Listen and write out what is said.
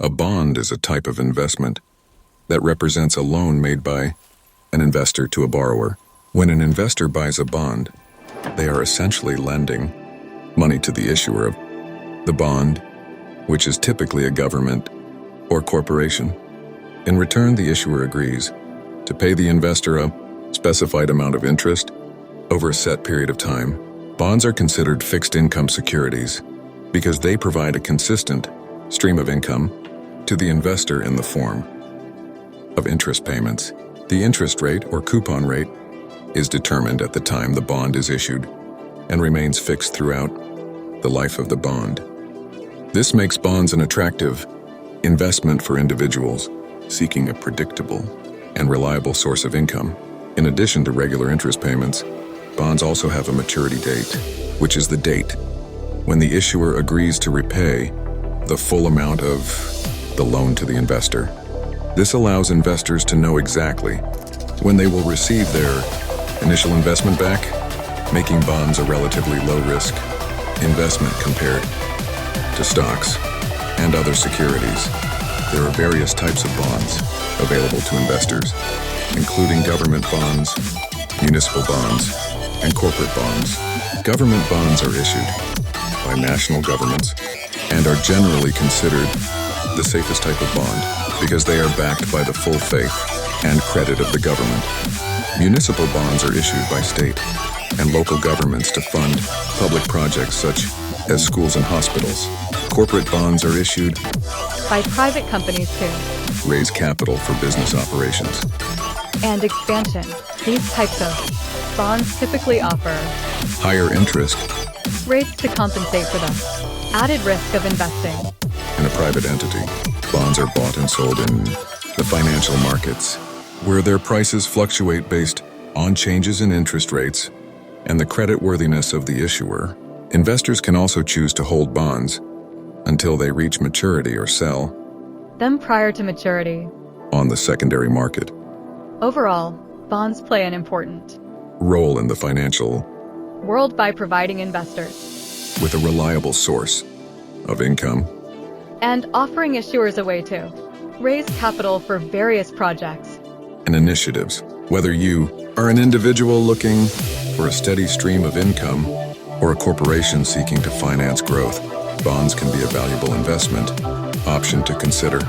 A bond is a type of investment that represents a loan made by an investor to a borrower. When an investor buys a bond, they are essentially lending money to the issuer of the bond, which is typically a government or corporation. In return, the issuer agrees to pay the investor a specified amount of interest over a set period of time. Bonds are considered fixed income securities because they provide a consistent stream of income to the investor in the form of interest payments. The interest rate or coupon rate is determined at the time the bond is issued and remains fixed throughout the life of the bond. This makes bonds an attractive investment for individuals seeking a predictable and reliable source of income. In addition to regular interest payments, bonds also have a maturity date, which is the date when the issuer agrees to repay the full amount of the loan to the investor. This allows investors to know exactly when they will receive their initial investment back, making bonds a relatively low-risk investment compared to stocks and other securities. There are various types of bonds available to investors, including government bonds, municipal bonds, and corporate bonds. Government bonds are issued by national governments and are generally considered the safest type of bond because they are backed by the full faith and credit of the government. Municipal bonds are issued by state and local governments to fund public projects such as schools and hospitals. Corporate bonds are issued by private companies to raise capital for business operations and expansion. These types of bonds typically offer higher interest rates to compensate for the added risk of investing in a private entity. Bonds are bought and sold in the financial markets, where their prices fluctuate based on changes in interest rates and the creditworthiness of the issuer. Investors can also choose to hold bonds until they reach maturity or sell them prior to maturity on the secondary market. Overall, bonds play an important role in the financial world by providing investors with a reliable source of income and offering issuers a way to raise capital for various projects and initiatives. Whether you are an individual looking for a steady stream of income or a corporation seeking to finance growth, bonds can be a valuable investment option to consider.